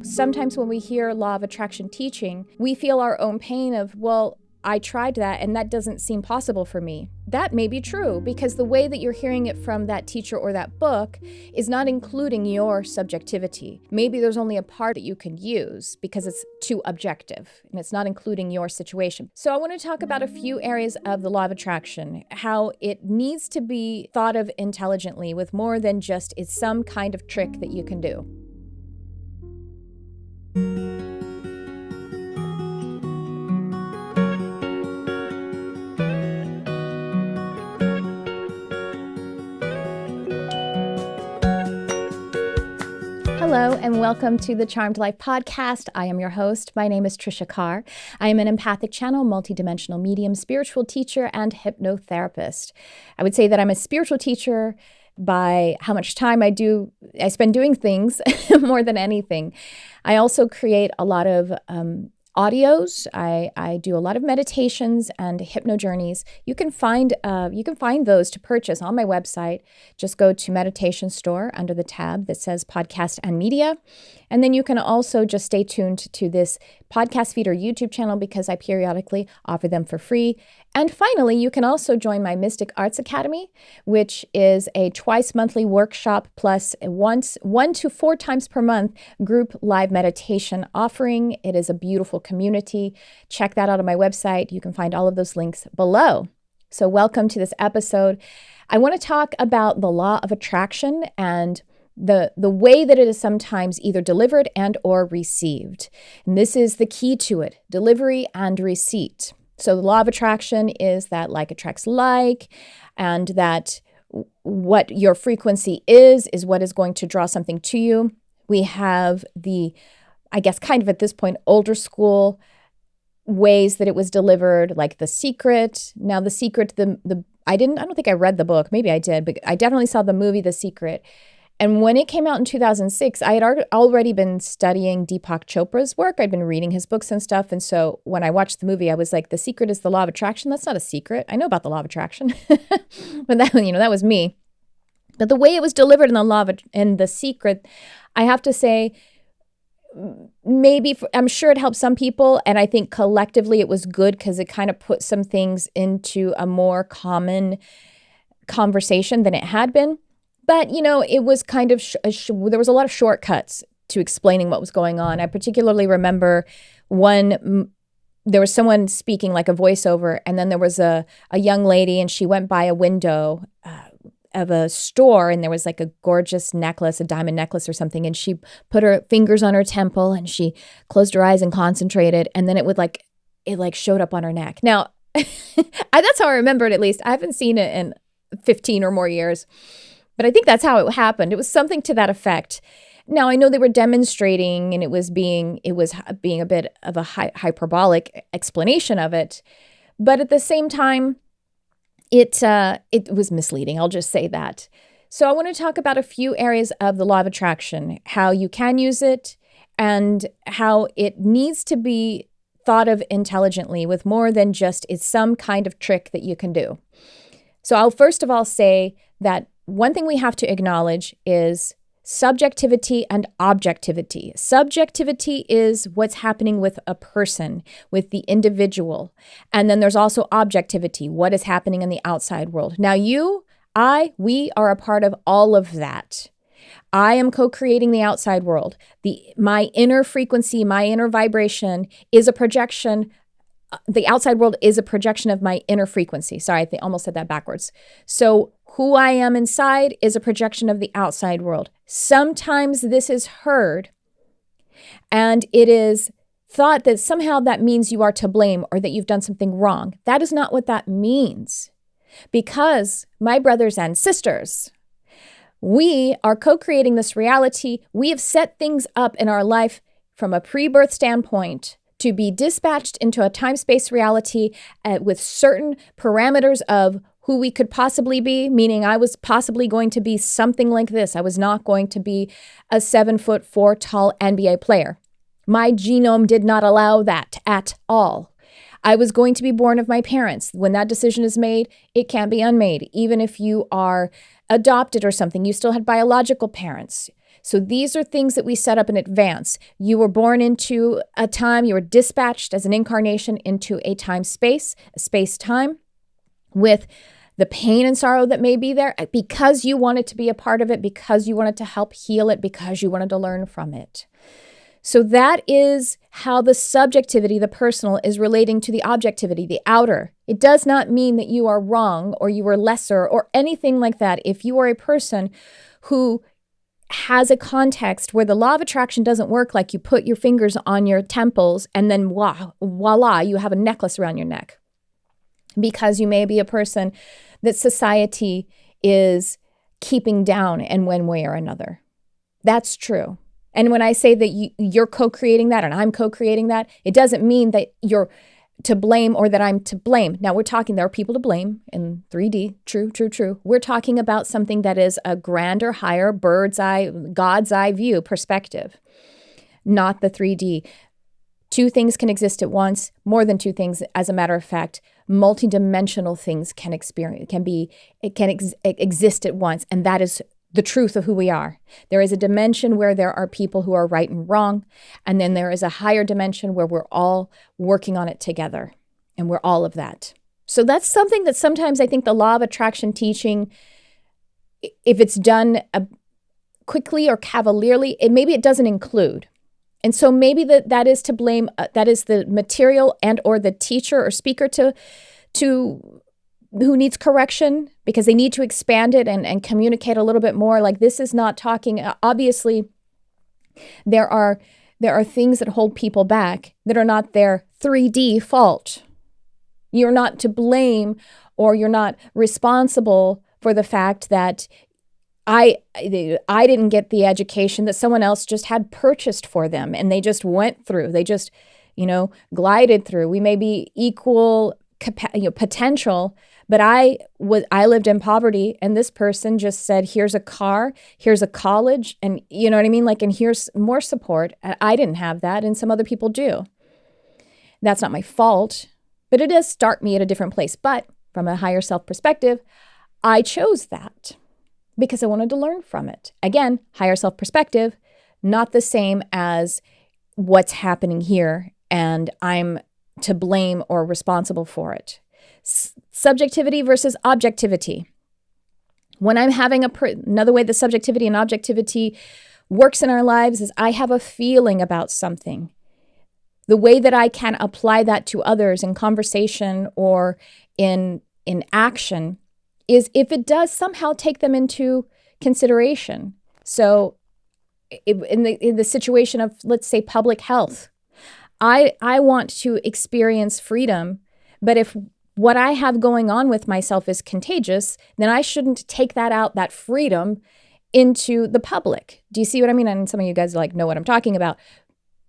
Sometimes when we hear law of attraction teaching, we feel our own pain of, well, I tried that and that doesn't seem possible for me. That may be true because the way that you're hearing it from that teacher or that book is not including your subjectivity. Maybe there's only a part that you can use because it's too objective and it's not including your situation. So I want to talk about a few areas of the law of attraction, how it needs to be thought of intelligently with more than just it's some kind of trick that you can do. Hello and welcome to the Charmed Life podcast. I am your host. My name is Tricia Carr. I am an empathic channel, multidimensional medium, spiritual teacher, and hypnotherapist. I would say that I'm a spiritual teacher by how much time I spend doing things more than anything. I also create a lot of audios. I do a lot of meditations and hypno-journeys. You can find those to purchase on my website. Just go to Meditation Store under the tab that says Podcast and Media. And then you can also just stay tuned to this podcast feed or YouTube channel because I periodically offer them for free. And finally, you can also join my Mystic Arts Academy, which is a twice monthly workshop plus one to 4 times per month group live meditation offering. It is a beautiful community. Check that out on my website. You can find all of those links below. So welcome to this episode. I want to talk about the law of attraction and the way that it is sometimes either delivered and or received. And this is the key to it, delivery and receipt. So the law of attraction is that like attracts like, and that what your frequency is what is going to draw something to you. We have I guess kind of at this point, older school ways that it was delivered, like The Secret. Now The Secret, I don't think I read the book. Maybe I did, but I definitely saw the movie The Secret. And when it came out in 2006, I had already been studying Deepak Chopra's work. I'd been reading his books and stuff. And so when I watched the movie, I was like, The Secret is the law of attraction. That's not a secret. I know about the law of attraction. But that was me. But the way it was delivered in The Secret, I have to say, I'm sure it helped some people. And I think collectively it was good because it kind of put some things into a more common conversation than it had been. But, it was kind of, there was a lot of shortcuts to explaining what was going on. I particularly remember there was someone speaking like a voiceover, and then there was a young lady, and she went by a window of a store, and there was like a gorgeous necklace, a diamond necklace or something, and she put her fingers on her temple, and she closed her eyes and concentrated, and then it showed up on her neck. Now, that's how I remember it, at least. I haven't seen it in 15 or more years. But I think that's how it happened. It was something to that effect. Now, I know they were demonstrating, and it was being a bit of a hyperbolic explanation of it. But at the same time, it was misleading. I'll just say that. So I want to talk about a few areas of the law of attraction, how you can use it, and how it needs to be thought of intelligently with more than just it's some kind of trick that you can do. So I'll first of all say that one thing we have to acknowledge is subjectivity and objectivity. Subjectivity is what's happening with a person, with the individual. And then there's also objectivity, what is happening in the outside world. Now we are a part of all of that. I am co-creating the outside world. My inner frequency, my inner vibration is a projection. The outside world is a projection of my inner frequency. Sorry, I almost said that backwards. So who I am inside is a projection of the outside world. Sometimes this is heard, and it is thought that somehow that means you are to blame or that you've done something wrong. That is not what that means. Because, my brothers and sisters, we are co-creating this reality. We have set things up in our life from a pre-birth standpoint to be dispatched into a time-space reality with certain parameters of who we could possibly be, meaning I was possibly going to be something like this. I was not going to be a 7'4" tall NBA player. My genome did not allow that at all. I was going to be born of my parents. When that decision is made, it can't be unmade. Even if you are adopted or something, you still had biological parents. So these are things that we set up in advance. You were born into a time, you were dispatched as an incarnation into a time-space, a space-time, with the pain and sorrow that may be there because you wanted to be a part of it, because you wanted to help heal it, because you wanted to learn from it. So that is how the subjectivity, the personal, is relating to the objectivity, the outer. It does not mean that you are wrong or you are lesser or anything like that. If you are a person who has a context where the law of attraction doesn't work, like you put your fingers on your temples and then voila, you have a necklace around your neck. Because you may be a person that society is keeping down in one way or another. That's true. And when I say that you're co-creating that and I'm co-creating that, it doesn't mean that you're to blame or that I'm to blame. Now we're talking, there are people to blame in 3D. True. We're talking about something that is a grander, higher, bird's eye, God's eye view perspective, not the 3D. Two things can exist at once, more than two things. As a matter of fact, multidimensional things can exist at once. And that is the truth of who we are. There is a dimension where there are people who are right and wrong. And then there is a higher dimension where we're all working on it together. And we're all of that. So that's something that sometimes I think the law of attraction teaching, if it's done quickly or cavalierly, maybe it doesn't include. And so maybe that is to blame, that is the material and or the teacher or speaker to who needs correction, because they need to expand it and communicate a little bit more. Like, this is not talking, obviously there are things that hold people back that are not their 3D fault. You're not to blame, or you're not responsible for the fact that I didn't get the education that someone else just had purchased for them and they just went through. They just, glided through. We may be equal potential, but I lived in poverty, and this person just said, here's a car, here's a college, and you know what I mean? Like, and here's more support. I didn't have that, and some other people do. That's not my fault, but it does start me at a different place. But from a higher self perspective, I chose that because I wanted to learn from it. Again, higher self perspective, not the same as what's happening here and I'm to blame or responsible for it. Subjectivity versus objectivity. When I'm having another way the subjectivity and objectivity works in our lives is I have a feeling about something. The way that I can apply that to others in conversation or in action is if it does somehow take them into consideration. So in the situation of, let's say, public health, I want to experience freedom, but if what I have going on with myself is contagious, then I shouldn't take that freedom into the public. Do you see what I mean? And some of you guys know what I'm talking about.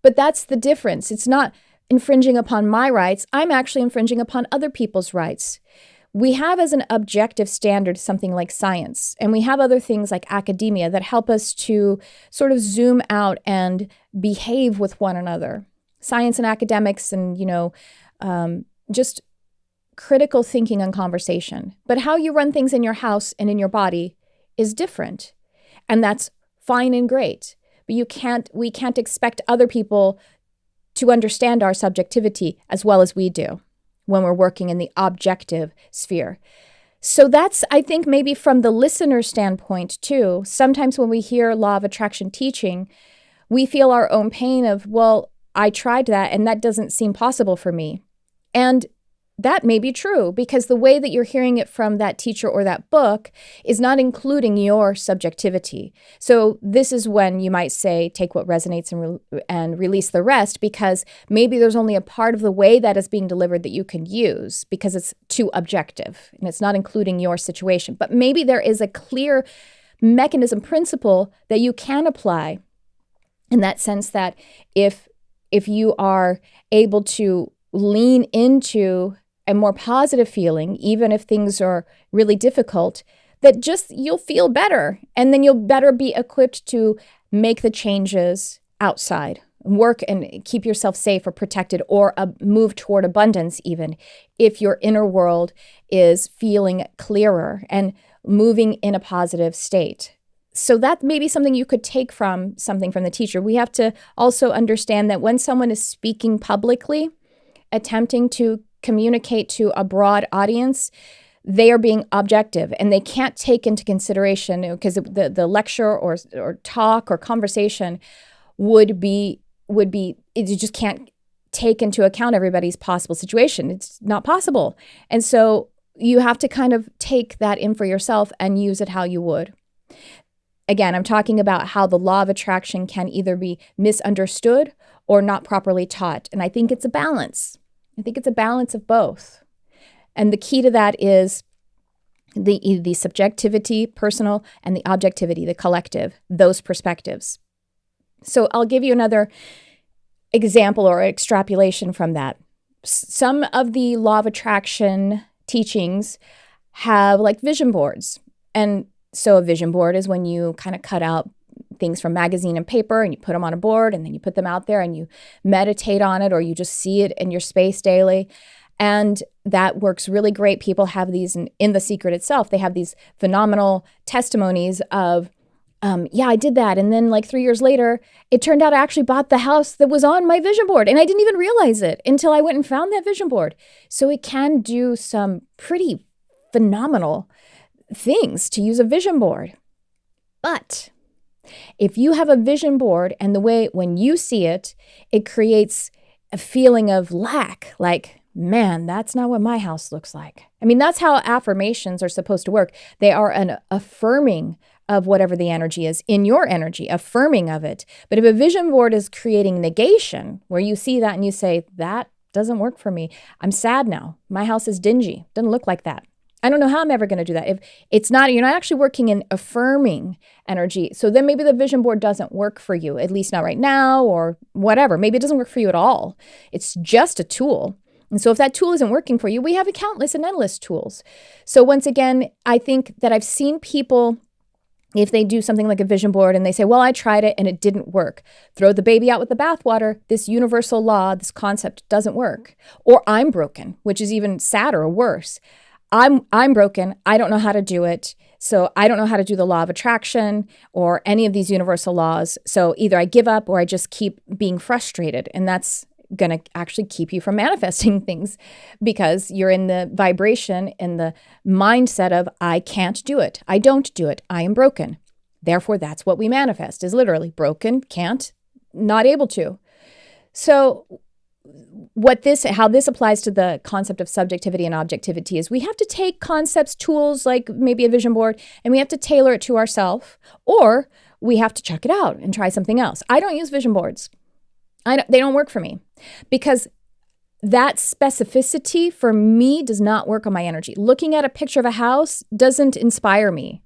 But that's the difference. It's not infringing upon my rights. I'm actually infringing upon other people's rights. We have as an objective standard something like science, and we have other things like academia that help us to sort of zoom out and behave with one another. Science and academics and, just critical thinking and conversation. But how you run things in your house and in your body is different. And that's fine and great. But we can't expect other people to understand our subjectivity as well as we do when we're working in the objective sphere. So that's, I think, maybe from the listener standpoint too. Sometimes when we hear law of attraction teaching, we feel our own pain of, well, I tried that and that doesn't seem possible for me. And that may be true because the way that you're hearing it from that teacher or that book is not including your subjectivity. So this is when you might say, take what resonates and release the rest, because maybe there's only a part of the way that is being delivered that you can use because it's too objective and it's not including your situation. But maybe there is a clear mechanism principle that you can apply in that sense that if you are able to lean into a more positive feeling, even if things are really difficult, that just you'll feel better. And then you'll better be equipped to make the changes outside, work and keep yourself safe or protected, or move toward abundance even if your inner world is feeling clearer and moving in a positive state. So that may be something you could take from something from the teacher. We have to also understand that when someone is speaking publicly, attempting to communicate to a broad audience, they are being objective and they can't take into consideration, because the lecture or talk or conversation would be you just can't take into account everybody's possible situation. It's not possible. And so you have to kind of take that in for yourself and use it how you would. Again, I'm talking about how the law of attraction can either be misunderstood or not properly taught. And I think it's a balance. I think it's a balance of both. And the key to that is the subjectivity, personal, and the objectivity, the collective, those perspectives. So I'll give you another example or extrapolation from that. Some of the law of attraction teachings have like vision boards. And so a vision board is when you kind of cut out things from magazine and paper and you put them on a board and then you put them out there and you meditate on it or you just see it in your space daily. And that works really great. People have these in The Secret itself. They have these phenomenal testimonies of, yeah, I did that. And then like 3 years later, it turned out I actually bought the house that was on my vision board. And I didn't even realize it until I went and found that vision board. So it can do some pretty phenomenal things to use a vision board. But if you have a vision board and the way when you see it, it creates a feeling of lack, like, man, that's not what my house looks like. I mean, that's how affirmations are supposed to work. They are an affirming of whatever the energy is in your energy, affirming of it. But if a vision board is creating negation, where you see that and you say, that doesn't work for me. I'm sad now. My house is dingy. Doesn't look like that. I don't know how I'm ever going to do that. If it's not, you're not actually working in affirming energy. So then maybe the vision board doesn't work for you, at least not right now or whatever. Maybe it doesn't work for you at all. It's just a tool. And so if that tool isn't working for you, we have countless and endless tools. So once again, I think that I've seen people, if they do something like a vision board and they say, well, I tried it and it didn't work. Throw the baby out with the bathwater. This universal law, this concept doesn't work. Or I'm broken, which is even sadder or worse. I'm broken. I don't know how to do it. So I don't know how to do the law of attraction or any of these universal laws. So either I give up or I just keep being frustrated. And that's going to actually keep you from manifesting things because you're in the vibration and the mindset of I can't do it. I don't do it. I am broken. Therefore, that's what we manifest is literally broken, can't, not able to. So how this applies to the concept of subjectivity and objectivity is we have to take concepts, tools like maybe a vision board, and we have to tailor it to ourselves, or we have to chuck it out and try something else. I don't use vision boards. They don't work for me because that specificity for me does not work on my energy. Looking at a picture of a house doesn't inspire me.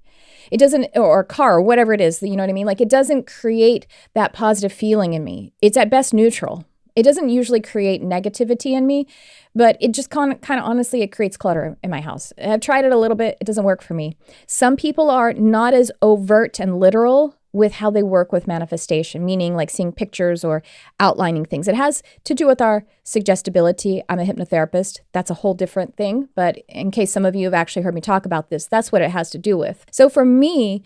It doesn't, or a car, or whatever it is, you know what I mean? Like it doesn't create that positive feeling in me. It's at best neutral. It doesn't usually create negativity in me, but it just kind of honestly, it creates clutter in my house. I've tried it a little bit. It doesn't work for me. Some people are not as overt and literal with how they work with manifestation, meaning like seeing pictures or outlining things. It has to do with our suggestibility. I'm a hypnotherapist. That's a whole different thing. But in case some of you have actually heard me talk about this, that's what it has to do with. So for me,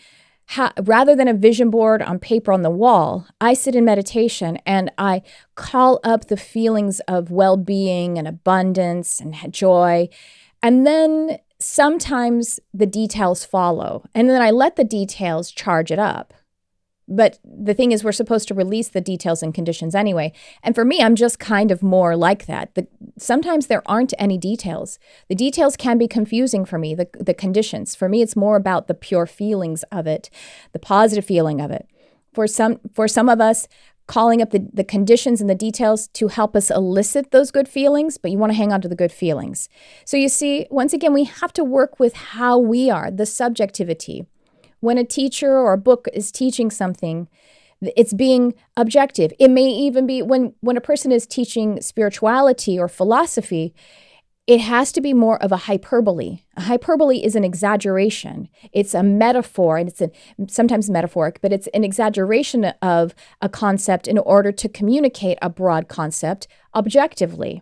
rather than a vision board on paper on the wall, I sit in meditation and I call up the feelings of well-being and abundance and joy. And then sometimes the details follow. And then I let the details charge it up. But the thing is, we're supposed to release the details and conditions anyway. And for me, I'm just kind of more like that. Sometimes there aren't any details. The details can be confusing for me, the conditions. For me, it's more about the pure feelings of it, the positive feeling of it. For some of us, calling up the conditions and the details to help us elicit those good feelings, but you want to hang on to the good feelings. So you see, once again, we have to work with how we are, the subjectivity. When a teacher or a book is teaching something, it's being objective. It may even be when a person is teaching spirituality or philosophy, it has to be more of a hyperbole. A hyperbole is an exaggeration. It's a metaphor, and it's sometimes metaphoric, but it's an exaggeration of a concept in order to communicate a broad concept objectively.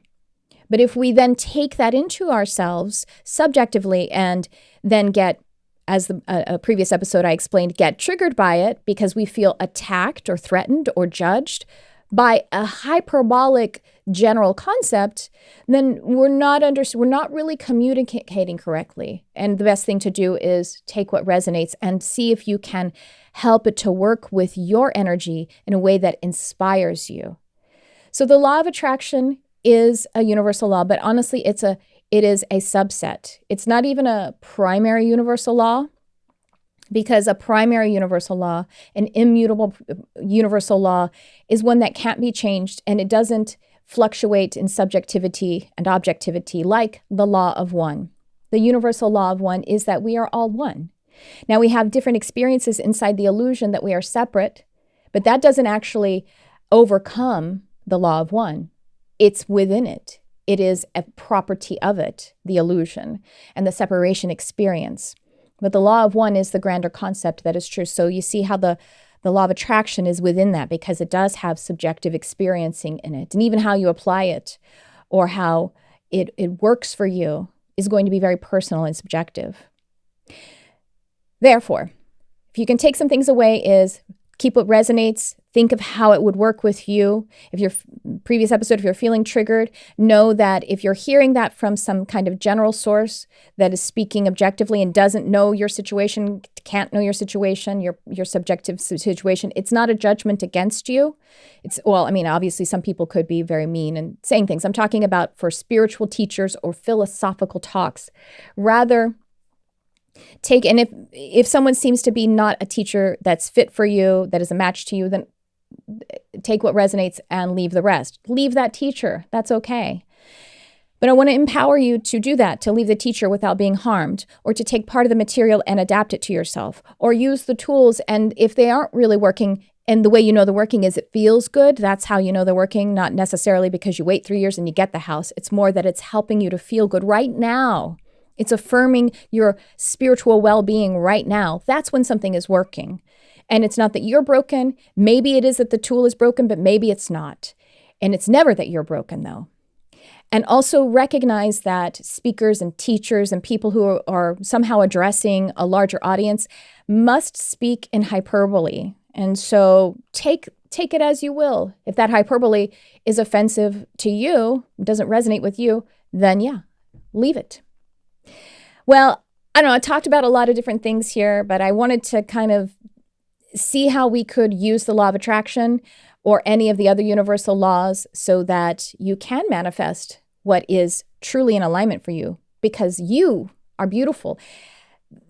But if we then take that into ourselves subjectively and then get a previous episode I explained, get triggered by it because we feel attacked or threatened or judged by a hyperbolic general concept, then we're not really communicating correctly. And the best thing to do is take what resonates and see if you can help it to work with your energy in a way that inspires you. So the law of attraction is a universal law, but honestly, it is a subset. It's not even a primary universal law, because a primary universal law, an immutable universal law, is one that can't be changed, and it doesn't fluctuate in subjectivity and objectivity like the law of one. The universal law of one is that we are all one. Now, we have different experiences inside the illusion that we are separate, but that doesn't actually overcome the law of one. It's within it. It is a property of it, the illusion and the separation experience. But the law of one is the grander concept that is true. So you see how the law of attraction is within that, because it does have subjective experiencing in it. And even how you apply it or how it works for you is going to be very personal and subjective. Therefore, if you can take some things away, is keep what resonates. Think of how it would work with you. If your previous episode, if you're feeling triggered, know that if you're hearing that from some kind of general source that is speaking objectively and doesn't know your situation, can't know your situation, your subjective situation, it's not a judgment against you. Obviously some people could be very mean and saying things. I'm talking about for spiritual teachers or philosophical talks. Rather, and if someone seems to be not a teacher that's fit for you, that is a match to you, then take what resonates and leave the rest. Leave that teacher. That's okay. But I want to empower you to do that, to leave the teacher without being harmed, or to take part of the material and adapt it to yourself, or use the tools. And if they aren't really working, and the way you know they're working is it feels good, that's how you know they're working, not necessarily because you wait 3 years and you get the house. It's more that it's helping you to feel good right now. It's affirming your spiritual well-being right now. That's when something is working. And it's not that you're broken. Maybe it is that the tool is broken, but maybe it's not. And it's never that you're broken, though. And also recognize that speakers and teachers and people who are somehow addressing a larger audience must speak in hyperbole. And so take it as you will. If that hyperbole is offensive to you, doesn't resonate with you, then leave it. Well, I don't know, I talked about a lot of different things here, but I wanted to kind of see how we could use the law of attraction or any of the other universal laws so that you can manifest what is truly in alignment for you, because you are beautiful.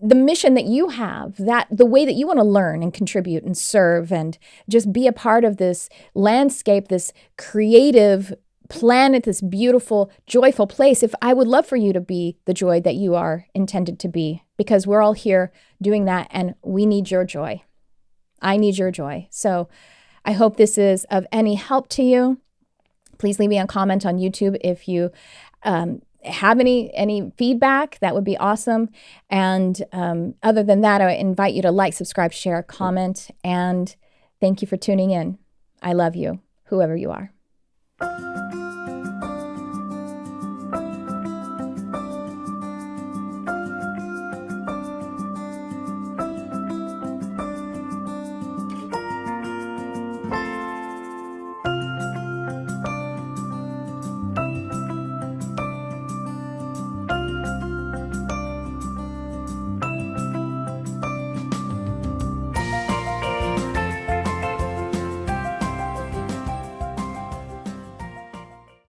The mission that you have, that the way that you want to learn and contribute and serve and just be a part of this landscape, this creative planet, this beautiful, joyful place. If I would love for you to be the joy that you are intended to be, because we're all here doing that and we need your joy. I need your joy. So I hope this is of any help to you. Please leave me a comment on YouTube if you have any feedback. That would be awesome. And other than that, I invite you to like, subscribe, share, comment, and thank you for tuning in. I love you, whoever you are.